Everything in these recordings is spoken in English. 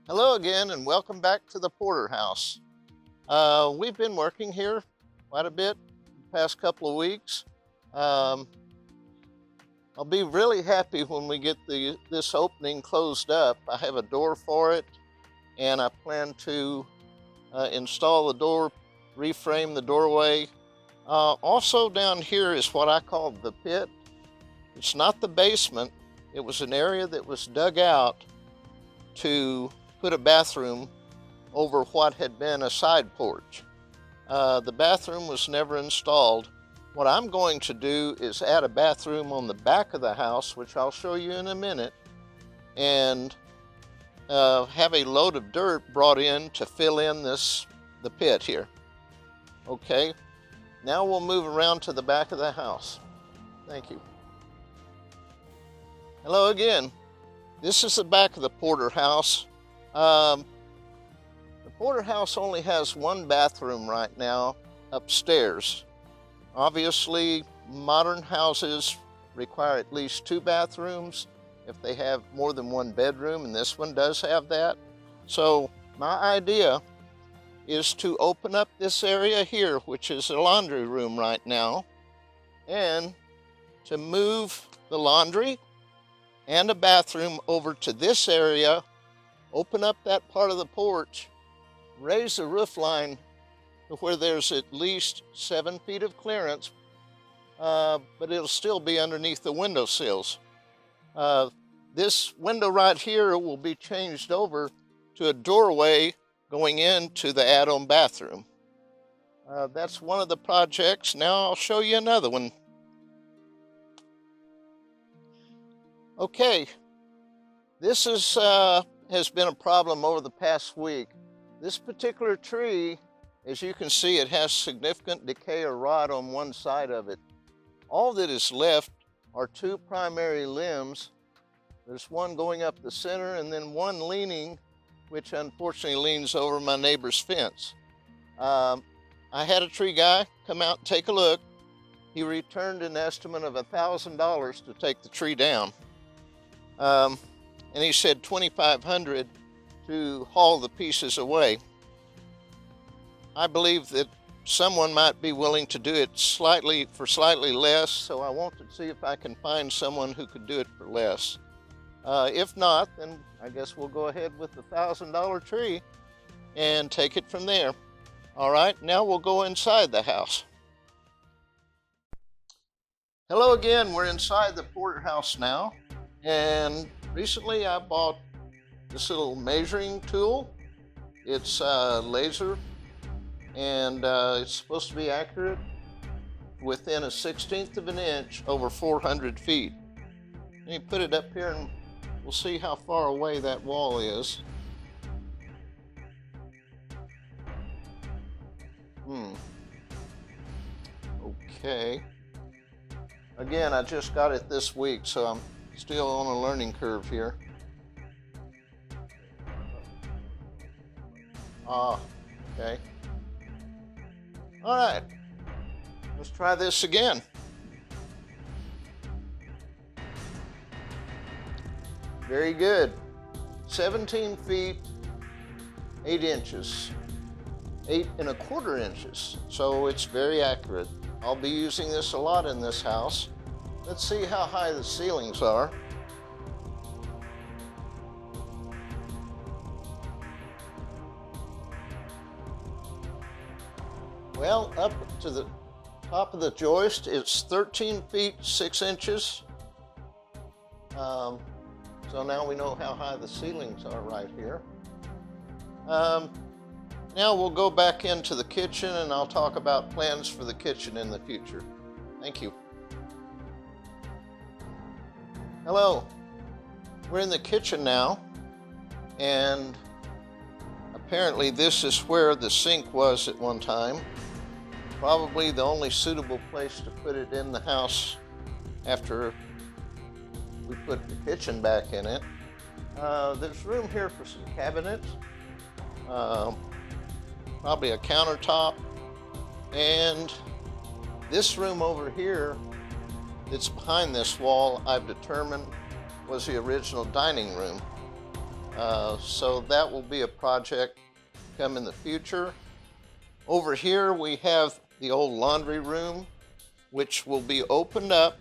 Hello again, and welcome back to the Porterhouse. We've been working here quite a bit the past couple of weeks. Um, I'll be really happy when we get this opening closed up. I have a door for it, and I plan to install the door, reframe the doorway. Also, down here is what I call the pit. It's not the basement. It was an area that was dug out to put a bathroom over what had been a side porch. The bathroom was never installed. What I'm going to do is add a bathroom on the back of the house, which I'll show you in a minute, and have a load of dirt brought in to fill in the pit here. Okay, now we'll move around to the back of the house. Thank you. Hello again. This is the back of the Porterhouse. The Porterhouse only has one bathroom right now upstairs. Obviously, modern houses require at least two bathrooms if they have more than one bedroom, and this one does have that. So my idea is to open up this area here, which is a laundry room right now, and to move the laundry and a bathroom over to this area, open up that part of the porch, raise the roof line to where there's at least 7 feet of clearance, but it'll still be underneath the window sills. This window right here will be changed over to a doorway going into the add-on bathroom. That's one of the projects. Now I'll show you another one. Okay, this has been a problem over the past week. This particular tree, as you can see, it has significant decay or rot on one side of it. All that is left are two primary limbs. There's one going up the center and then one leaning, which unfortunately leans over my neighbor's fence. I had a tree guy come out and take a look. He returned an estimate of $1,000 to take the tree down. And he said $2,500 to haul the pieces away. I believe that someone might be willing to do it for slightly less, so I want to see if I can find someone who could do it for less. If not, then I guess we'll go ahead with the $1,000 tree and take it from there. All right, now we'll go inside the house. Hello again, we're inside the Porterhouse now. And recently I bought this little measuring tool. It's laser, and it's supposed to be accurate within a 1/16 of an inch over 400 feet. Let me put it up here and we'll see how far away that wall is. Okay. Again, I just got it this week, so I'm still on a learning curve here. Okay. All right, let's try this again. Very good. 17 feet, 8 inches, 8 1/4 inches. So it's very accurate. I'll be using this a lot in this house. Let's see how high the ceilings are. Well, up to the top of the joist, it's 13 feet 6 inches. So now we know how high the ceilings are right here. Now we'll go back into the kitchen and I'll talk about plans for the kitchen in the future. Thank you. Hello, we're in the kitchen now, and apparently this is where the sink was at one time. Probably the only suitable place to put it in the house after we put the kitchen back in it. There's room here for some cabinets, probably a countertop, and this room over here that's behind this wall, I've determined was the original dining room. So that will be a project come in the future. Over here we have the old laundry room, which will be opened up,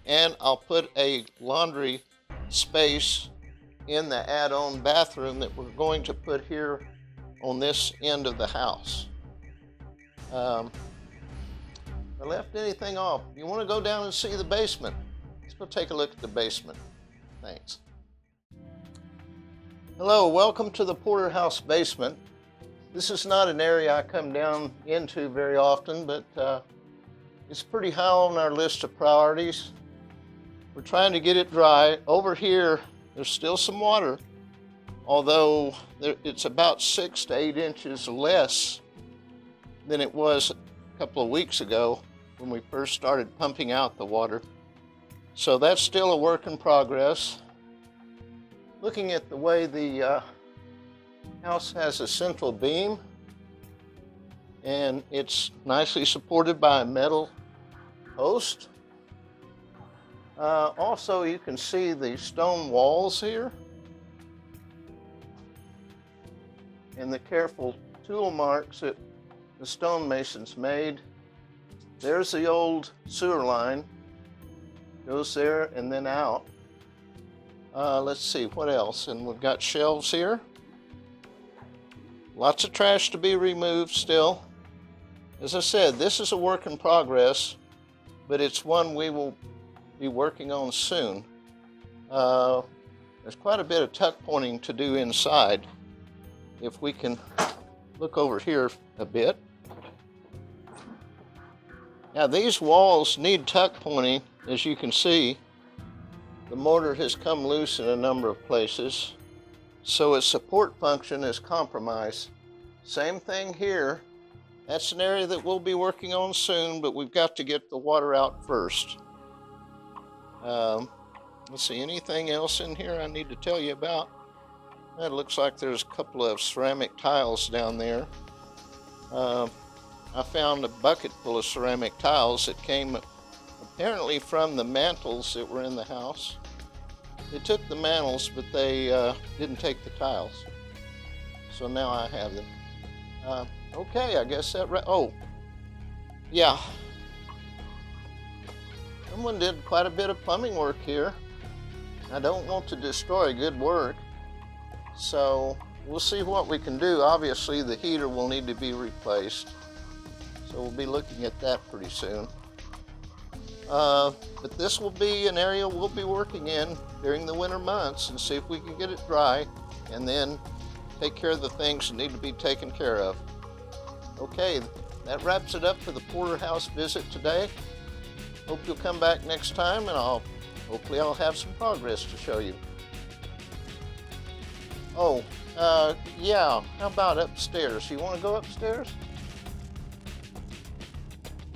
and I'll put a laundry space in the add-on bathroom that we're going to put here on this end of the house. If I left anything off, you want to go down and see the basement? Let's go take a look at the basement. Thanks. Hello, welcome to the Porterhouse basement. This is not an area I come down into very often, but it's pretty high on our list of priorities. We're trying to get it dry. Over here, there's still some water, although it's about 6 to 8 inches less than it was a couple of weeks ago when we first started pumping out the water. So that's still a work in progress. Looking at the way the house has a central beam, and it's nicely supported by a metal post. Also, you can see the stone walls here and the careful tool marks that the stonemasons made. There's the old sewer line, goes there and then out. Let's see what else, and we've got shelves here. Lots of trash to be removed still. As I said, this is a work in progress, but it's one we will be working on soon. There's quite a bit of tuck pointing to do inside. If we can look over here a bit. Now these walls need tuck pointing. As you can see, the mortar has come loose in a number of places, so its support function is compromised. Same thing here. That's an area that we'll be working on soon, but we've got to get the water out first. Let's see, anything else in here I need to tell you about? It looks like there's a couple of ceramic tiles down there. I found a bucket full of ceramic tiles that came apparently from the mantles that were in the house. They took the mantles, but they didn't take the tiles. So now I have them. Okay, I guess that oh, yeah. Someone did quite a bit of plumbing work here. I don't want to destroy good work, so we'll see what we can do. Obviously, the heater will need to be replaced, so we'll be looking at that pretty soon. But this will be an area we'll be working in during the winter months and see if we can get it dry, and then take care of the things that need to be taken care of. Okay, that wraps it up for the Porterhouse visit today. Hope you'll come back next time, and hopefully I'll have some progress to show you. Oh, yeah, how about upstairs? You want to go upstairs?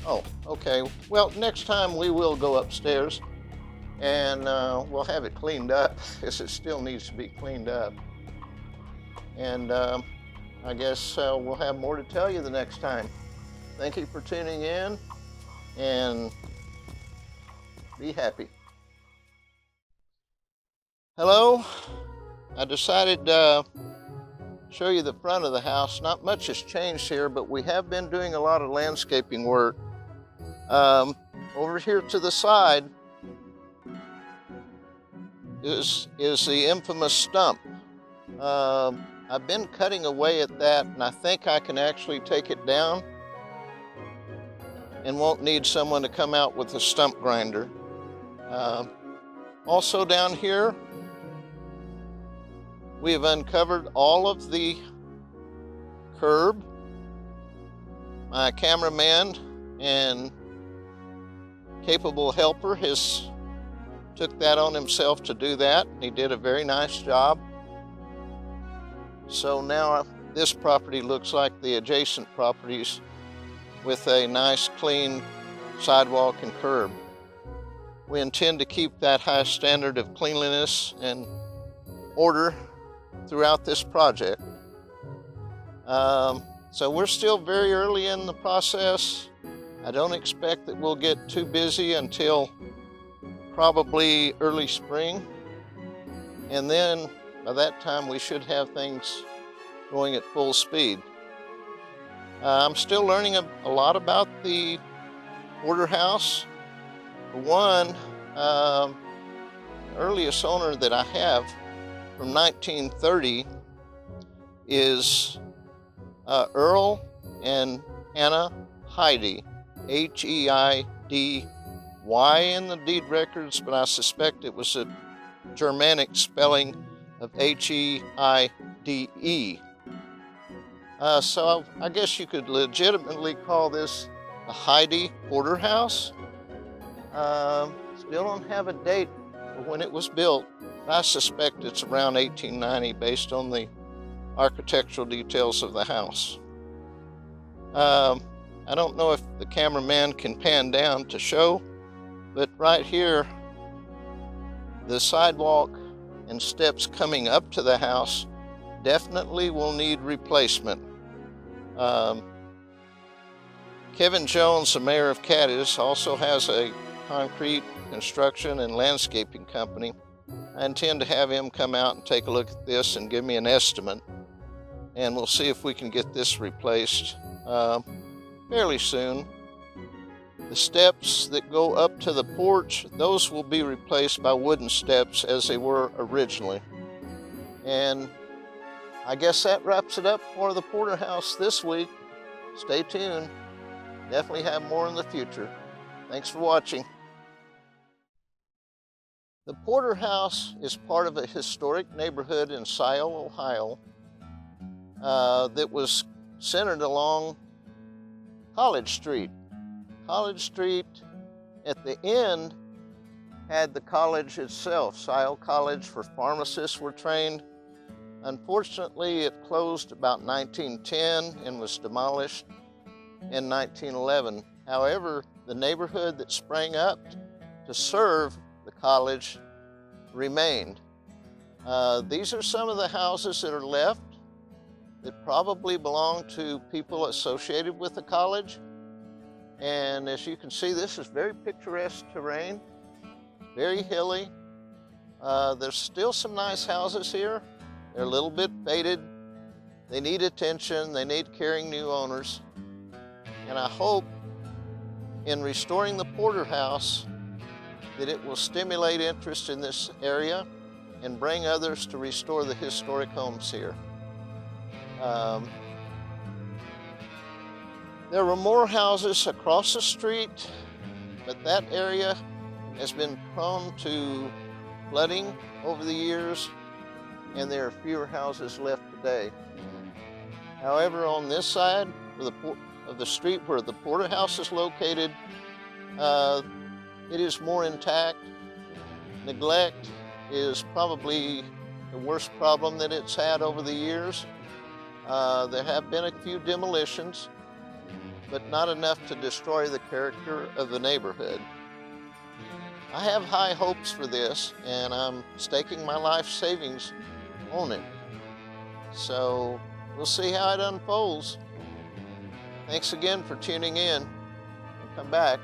Oh, okay. Well, next time we will go upstairs, and we'll have it cleaned up, because it still needs to be cleaned up. And I guess we'll have more to tell you the next time. Thank you for tuning in, and be happy. Hello. I decided to show you the front of the house. Not much has changed here, but we have been doing a lot of landscaping work. Over here to the side is the infamous stump. I've been cutting away at that, and I think I can actually take it down and won't need someone to come out with a stump grinder. Also down here, we have uncovered all of the curb. My cameraman and capable helper took that on himself to do that. He did a very nice job. So now this property looks like the adjacent properties with a nice clean sidewalk and curb. We intend to keep that high standard of cleanliness and order throughout this project. So we're still very early in the process. I don't expect that we'll get too busy until probably early spring. And then by that time we should have things going at full speed. I'm still learning a lot about the porterhouse. For one, the earliest owner that I have from 1930 is Earl and Hannah Heidi, Heidy in the deed records, but I suspect it was a Germanic spelling of Heide. So I guess you could legitimately call this a Heidi porterhouse. Still don't have a date for when it was built, but I suspect it's around 1890 based on the architectural details of the house. I don't know if the cameraman can pan down to show, but right here, the sidewalk and steps coming up to the house definitely will need replacement. Kevin Jones, the mayor of Cadiz, also has a concrete construction and landscaping company. I intend to have him come out and take a look at this and give me an estimate, and we'll see if we can get this replaced fairly soon. The steps that go up to the porch, those will be replaced by wooden steps as they were originally. And I guess that wraps it up for the porterhouse this week. Stay tuned. Definitely have more in the future. Thanks for watching. The porterhouse is part of a historic neighborhood in Scio, Ohio, that was centered along College Street. College Street at the end had the college itself. Scio College, for pharmacists were trained. Unfortunately, it closed about 1910 and was demolished in 1911. However, the neighborhood that sprang up to serve the college remained. These are some of the houses that are left that probably belong to people associated with the college. And as you can see, this is very picturesque terrain, very hilly. There's still some nice houses here. They're a little bit faded. They need attention. They need caring new owners. And I hope in restoring the porterhouse that it will stimulate interest in this area and bring others to restore the historic homes here. There were more houses across the street, but that area has been prone to flooding over the years, and there are fewer houses left today. However, on this side of the street where the porterhouse is located, it is more intact. Neglect is probably the worst problem that it's had over the years. There have been a few demolitions, but not enough to destroy the character of the neighborhood. I have high hopes for this, and I'm staking my life savings on it. So we'll see how it unfolds. Thanks again for tuning in. Come back.